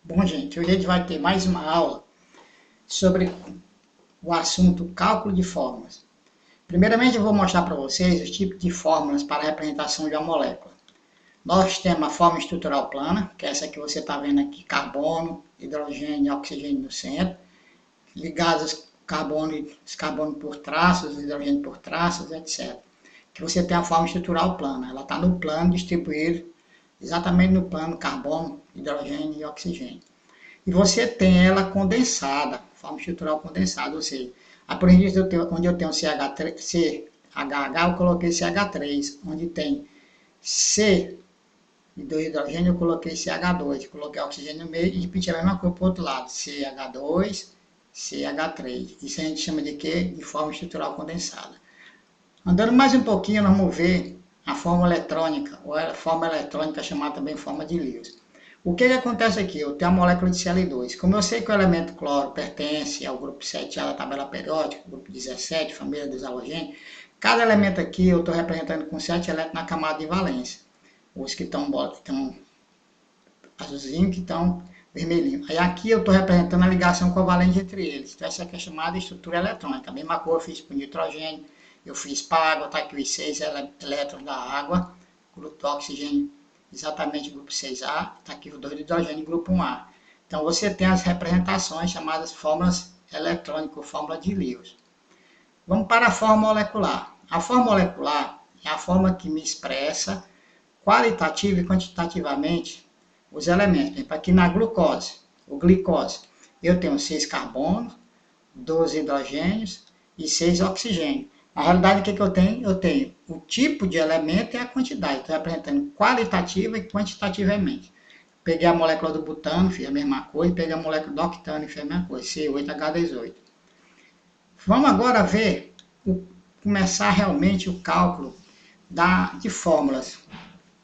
Bom, gente, hoje a gente vai ter mais uma aula sobre o assunto cálculo de fórmulas. Primeiramente, eu vou mostrar para vocês os tipos de fórmulas para a representação de uma molécula. Nós temos a fórmula estrutural plana, que é essa que você está vendo aqui, carbono, hidrogênio e oxigênio no centro, ligados os carbono por traços, o hidrogênio por traços, etc. Que você tem a fórmula estrutural plana, ela está no plano distribuído, exatamente no plano carbono, hidrogênio e oxigênio. E você tem ela condensada, forma estrutural condensada, ou seja, por exemplo, onde eu tenho CHH, eu coloquei CH3, onde tem C e do hidrogênio, eu coloquei CH2, coloquei oxigênio no meio e repetir a mesma coisa para o outro lado, CH2, CH3. Isso a gente chama de quê? De forma estrutural condensada. Andando mais um pouquinho, nós vamos ver a forma eletrônica, ou a forma eletrônica chamada também forma de Lewis. O que acontece aqui? Eu tenho a molécula de Cl2. Como eu sei que o elemento cloro pertence ao grupo 7A da tabela periódica, grupo 17, família dos halogênios, cada elemento aqui eu estou representando com 7 elétrons na camada de valência. Os que estão azulzinho, que estão vermelhinho. Aí aqui eu estou representando a ligação covalente entre eles. Então essa aqui é chamada estrutura eletrônica. A mesma coisa eu fiz para o nitrogênio, eu fiz para a água, está aqui os 6 elétrons da água, grupo do oxigênio, exatamente grupo 6A, está aqui o 2 do hidrogênio, grupo 1A. Então você tem as representações chamadas fórmulas eletrônicas, fórmula de Lewis. Vamos para a forma molecular. A forma molecular é a forma que me expressa qualitativa e quantitativamente os elementos. Por exemplo, aqui na glucose, ou glicose, eu tenho 6 carbonos, 12 hidrogênios e 6 oxigênios. Na realidade, o que eu tenho? Eu tenho o tipo de elemento e a quantidade. Estou representando qualitativa e quantitativamente. Peguei a molécula do butano, fiz a mesma coisa. Peguei a molécula do octano, fiz a mesma coisa. C8H18. Vamos agora ver, começar realmente o cálculo de fórmulas.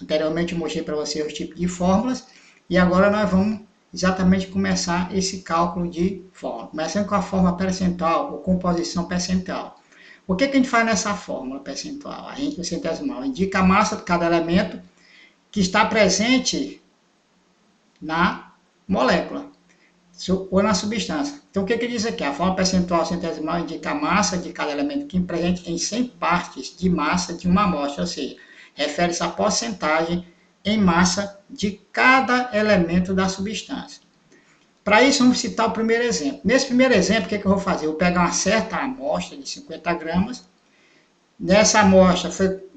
Anteriormente eu mostrei para vocês os tipos de fórmulas. E agora nós vamos exatamente começar esse cálculo de fórmula. Começando com a fórmula percentual ou composição percentual. O que a gente faz nessa fórmula percentual? A gente, o centesimal, indica a massa de cada elemento que está presente na molécula ou na substância. Então, o que diz aqui? A fórmula percentual centesimal indica a massa de cada elemento que é presente em 100 partes de massa de uma amostra, ou seja, refere-se à porcentagem em massa de cada elemento da substância. Para isso, vamos citar o primeiro exemplo. Nesse primeiro exemplo, o que eu vou fazer? Eu vou pegar uma certa amostra de 50 gramas. Nessa amostra foi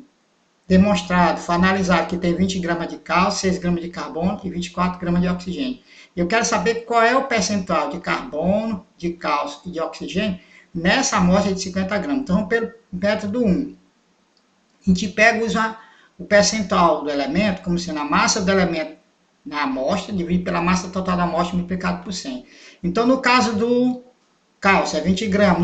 demonstrado, foi analisado que tem 20 gramas de cálcio, 6 gramas de carbono e 24 gramas de oxigênio. Eu quero saber qual é o percentual de carbono, de cálcio e de oxigênio nessa amostra de 50 gramas. Então, pelo método 1, a gente pega o percentual do elemento, como sendo a massa do elemento na amostra, dividido pela massa total da amostra multiplicado por 100. Então, no caso do cálcio é 20 gramas,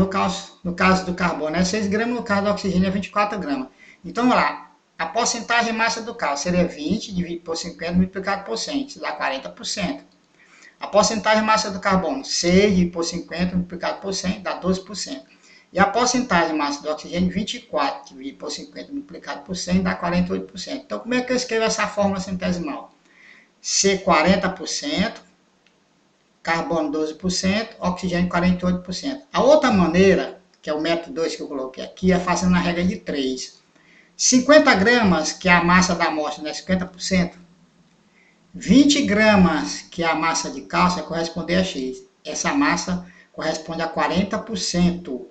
no caso do carbono é 6 gramas, no caso do oxigênio é 24 gramas. Então, vamos lá, a porcentagem de massa do cálcio seria 20 dividido por 50 multiplicado por 100, isso dá 40%. A porcentagem de massa do carbono, 6 dividido por 50 multiplicado por 100, dá 12%. E a porcentagem de massa do oxigênio, 24 dividido por 50 multiplicado por 100, dá 48%. Então, como é que eu escrevo essa fórmula centesimal? C 40%, carbono 12%, oxigênio 48%. A outra maneira, que é o método 2 que eu coloquei aqui, é fazendo a regra de 3. 50 gramas, que é a massa da amostra, né, 50%. 20 gramas, que é a massa de cálcio, vai corresponder a X. Essa massa corresponde a 40%.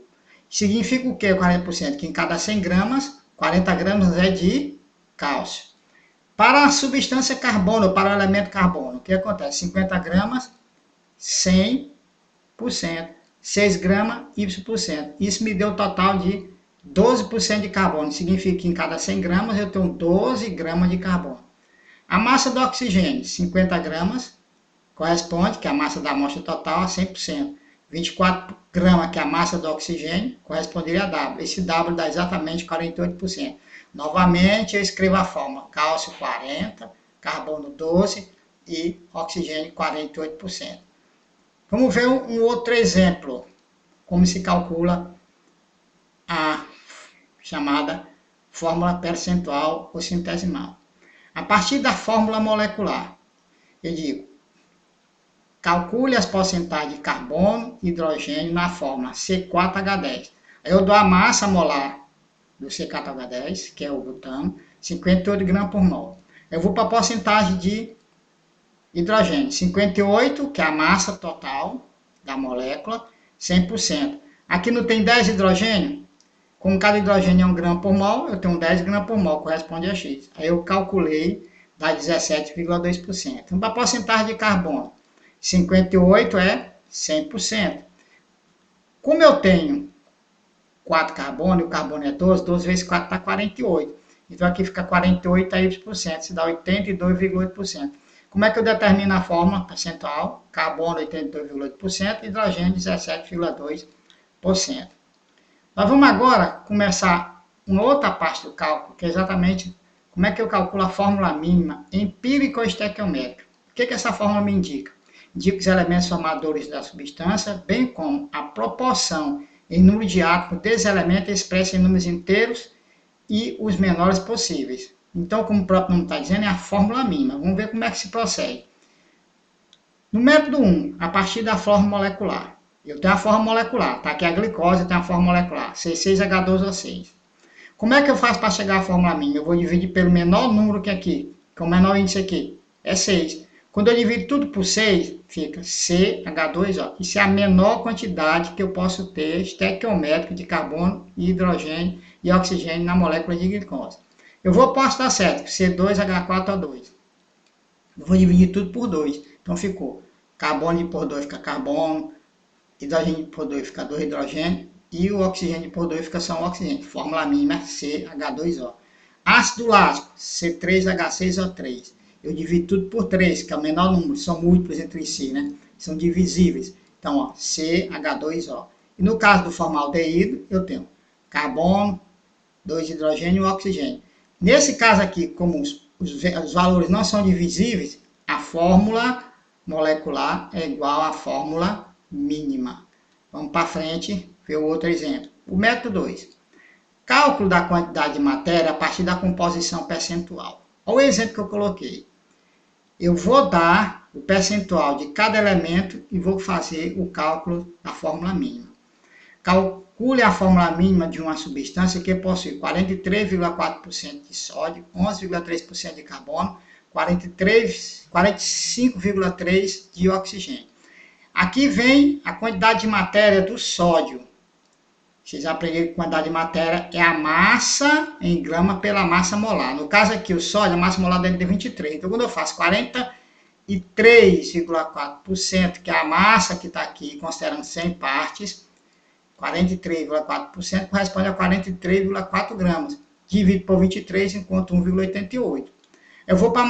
Significa o que 40%? Que em cada 100 gramas, 40 gramas é de cálcio. Para a substância carbono, para o elemento carbono, o que acontece? 50 gramas, 100%, 6 gramas, Y%. Isso me deu um total de 12% de carbono. Significa que em cada 100 gramas eu tenho 12 gramas de carbono. A massa do oxigênio, 50 gramas, corresponde, que é a massa da amostra total, a 100%. 24 gramas, que é a massa do oxigênio, corresponderia a W. Esse W dá exatamente 48%. Novamente, eu escrevo a fórmula: cálcio 40, carbono 12 e oxigênio 48%. Vamos ver um outro exemplo, como se calcula a chamada fórmula percentual ou centesimal. A partir da fórmula molecular, eu digo, calcule as porcentagens de carbono e hidrogênio na fórmula C4H10. Aí eu dou a massa molar do C4H10, que é o butano, 58 gramas por mol. Eu vou para a porcentagem de hidrogênio, 58, que é a massa total da molécula, 100%. Aqui não tem 10 hidrogênio? Como cada hidrogênio é 1 grama por mol, eu tenho 10 gramas por mol, corresponde a X. Aí eu calculei, dá 17,2%. Então, para a porcentagem de carbono, 58 é 100%. Como eu tenho 4 carbono e o carbono é 12, 12 vezes 4 dá 48. Então aqui fica 48 a Y%, se dá 82,8%. Como é que eu determino a fórmula percentual? Carbono 82,8%, hidrogênio 17,2%. Nós vamos agora começar uma outra parte do cálculo, que é exatamente como é que eu calculo a fórmula mínima empírico-estequiométrica. O que essa fórmula me indica? Indica os elementos formadores da substância, bem como a proporção em número de átomos desse elemento expressa em números inteiros e os menores possíveis. Então, como o próprio nome está dizendo, é a fórmula mínima. Vamos ver como é que se procede. No método 1, a partir da fórmula molecular. Eu tenho a fórmula molecular, está aqui a glicose, eu tenho a fórmula molecular, C6H12O6. Como é que eu faço para chegar à fórmula mínima? Eu vou dividir pelo menor número que é aqui, que é o menor índice aqui, é 6. Quando eu divido tudo por 6, fica CH2O. Isso é a menor quantidade que eu posso ter estequiométrica de carbono, hidrogênio e oxigênio na molécula de glicose. Eu vou para o ácido acético, C2H4O2. Eu vou dividir tudo por 2. Então ficou carbono por 2 fica carbono, hidrogênio por 2 fica 2 hidrogênio e o oxigênio por 2 fica só um oxigênio. Fórmula mínima CH2O. Ácido lático, C3H6O3. Eu divido tudo por 3, que é o menor número, são múltiplos entre si, né? São divisíveis. Então, ó, CH2O. E no caso do formaldeído, eu tenho carbono, 2 hidrogênio e oxigênio. Nesse caso aqui, como os valores não são divisíveis, a fórmula molecular é igual à fórmula mínima. Vamos para frente, ver o outro exemplo. O método 2. Cálculo da quantidade de matéria a partir da composição percentual. Olha o exemplo que eu coloquei. Eu vou dar o percentual de cada elemento e vou fazer o cálculo da fórmula mínima. Calcule a fórmula mínima de uma substância que possui 43,4% de sódio, 11,3% de carbono, 45,3% de oxigênio. Aqui vem a quantidade de matéria do sódio. Vocês aprenderam que a quantidade de matéria é a massa em grama pela massa molar. No caso aqui, o sódio, a massa molar dele é de 23. Então, quando eu faço 43,4%, que é a massa que está aqui, considerando 100 partes, 43,4% corresponde a 43,4 gramas. Divido por 23, enquanto 1,88. Eu vou para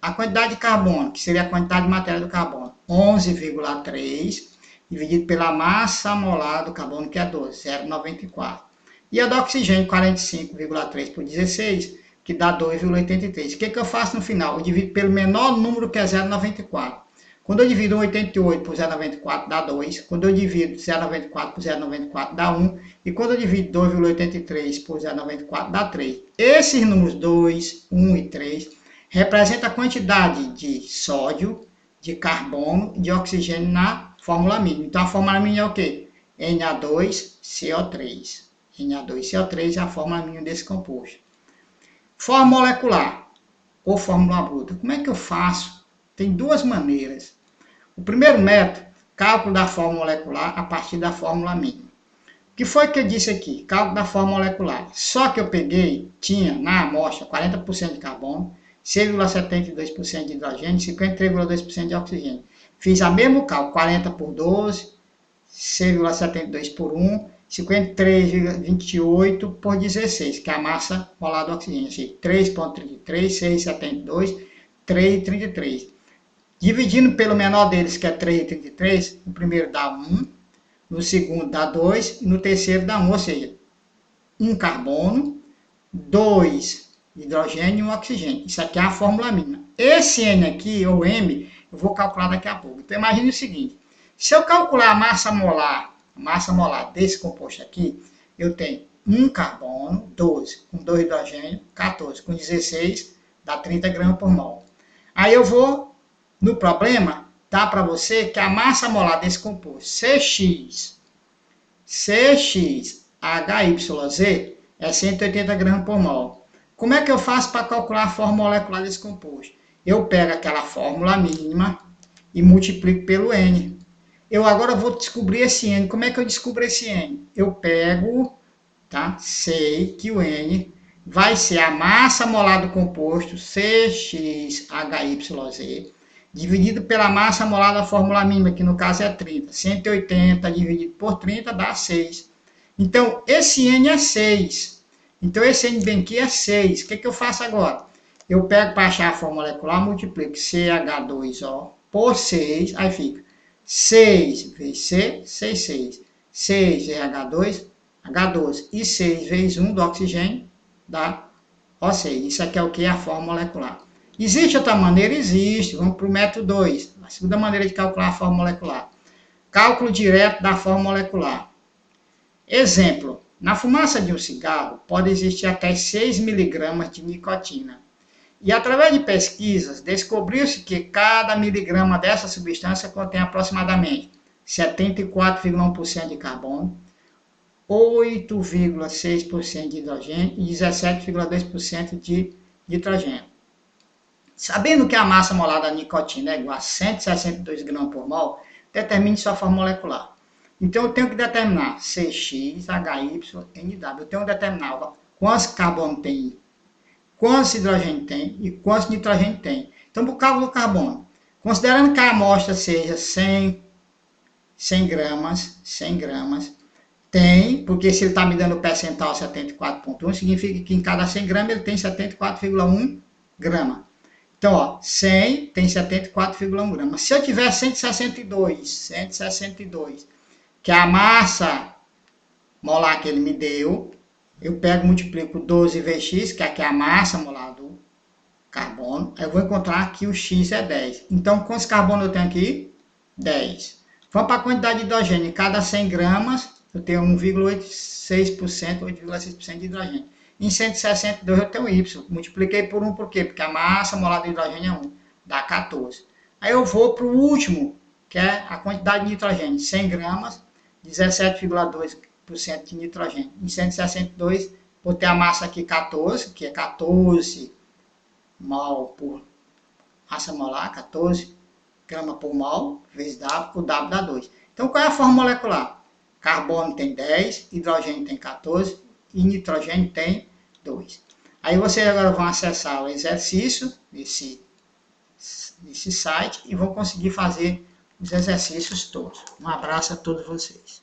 a quantidade de carbono, que seria a quantidade de matéria do carbono. 11,3 dividido pela massa molar do carbono, que é 12, 0,94. E a do oxigênio, 45,3 por 16, que dá 2,83. O que eu faço no final? Eu divido pelo menor número, que é 0,94. Quando eu divido 1,88 por 0,94, dá 2. Quando eu divido 0,94 por 0,94, dá 1. E quando eu divido 2,83 por 0,94, dá 3. Esses números 2, 1 e 3 representam a quantidade de sódio, de carbono e de oxigênio na fórmula mínima. Então, a fórmula mínima é o quê? Na2CO3. Na2CO3 é a fórmula mínima desse composto. Fórmula molecular ou fórmula bruta. Como é que eu faço? Tem duas maneiras. O primeiro método, cálculo da fórmula molecular a partir da fórmula mínima. O que foi que eu disse aqui? Cálculo da fórmula molecular. Só que eu peguei, tinha na amostra 40% de carbono, 6,72% de hidrogênio e 53,2% de oxigênio. Fiz a mesmo cálculo, 40 por 12, 6,72 por 1, 53,28 por 16, que é a massa molar do oxigênio. Assim, 3,33, 6,72, 3,33. Dividindo pelo menor deles, que é 3,33, no primeiro dá 1, no segundo dá 2 e no terceiro dá 1, ou seja, 1 carbono, 2 hidrogênio e 1 oxigênio. Isso aqui é a fórmula mínima. Esse N aqui, ou M, eu vou calcular daqui a pouco. Então, imagine o seguinte. Se eu calcular a massa molar desse composto aqui, eu tenho 1 carbono, 12, com 2 hidrogênio, 14, com 16, dá 30 gramas por mol. Aí eu vou, no problema, dá para você que a massa molar desse composto CXHYZ é 180 gramas por mol. Como é que eu faço para calcular a fórmula molecular desse composto? Eu pego aquela fórmula mínima e multiplico pelo N. Eu agora vou descobrir esse N. Como é que eu descubro esse N? Eu pego, tá? Sei que o N vai ser a massa molar do composto CXHYZ dividido pela massa molar da fórmula mínima, que no caso é 30. 180 dividido por 30 dá 6. Então, esse N é 6. Então, esse N bem aqui é 6. O que eu faço agora? Eu pego para achar a fórmula molecular, multiplico CH2O por 6, aí fica 6 vezes C, 6, 6. 6 vezes H2, H12. E 6 vezes 1 do oxigênio dá O6. Isso aqui é o que? A fórmula molecular. Existe outra maneira? Existe. Vamos para o método 2. A segunda maneira de calcular a fórmula molecular. Cálculo direto da fórmula molecular. Exemplo. Na fumaça de um cigarro pode existir até 6 miligramas de nicotina. E através de pesquisas, descobriu-se que cada miligrama dessa substância contém aproximadamente 74,1% de carbono, 8,6% de hidrogênio e 17,2% de nitrogênio. Sabendo que a massa molar da nicotina é igual a 162 gramas por mol, determine sua fórmula molecular. Então eu tenho que determinar CXHYNW. Eu tenho que determinar quantos carbono tem, quantos hidrogênio tem e quantos nitrogênio tem. Então, por cálculo do carbono, considerando que a amostra seja 100 gramas, tem, porque se ele está me dando o percentual 74,1, significa que em cada 100 gramas ele tem 74,1 grama. Então, ó, 100 tem 74,1 gramas. Se eu tiver 162, que é a massa molar que ele me deu, eu pego e multiplico 12 vezes x, que aqui é a massa molar do carbono. Aí eu vou encontrar que o x é 10. Então, quantos carbono eu tenho aqui? 10. Vamos para a quantidade de hidrogênio. Em cada 100 gramas, eu tenho 8,6% de hidrogênio. Em 162 eu tenho Y. Multipliquei por 1, por quê? Porque a massa molar do hidrogênio é 1. Dá 14. Aí eu vou para o último, que é a quantidade de nitrogênio. 100 gramas, 17,2% de nitrogênio. Em 162, vou ter a massa aqui 14, que é 14 mol por massa molar, 14 gramas por mol, vezes W, o W dá 2. Então, qual é a fórmula molecular? Carbono tem 10, hidrogênio tem 14 e nitrogênio tem 2. Aí vocês agora vão acessar o exercício nesse site e vão conseguir fazer os exercícios todos. Um abraço a todos vocês.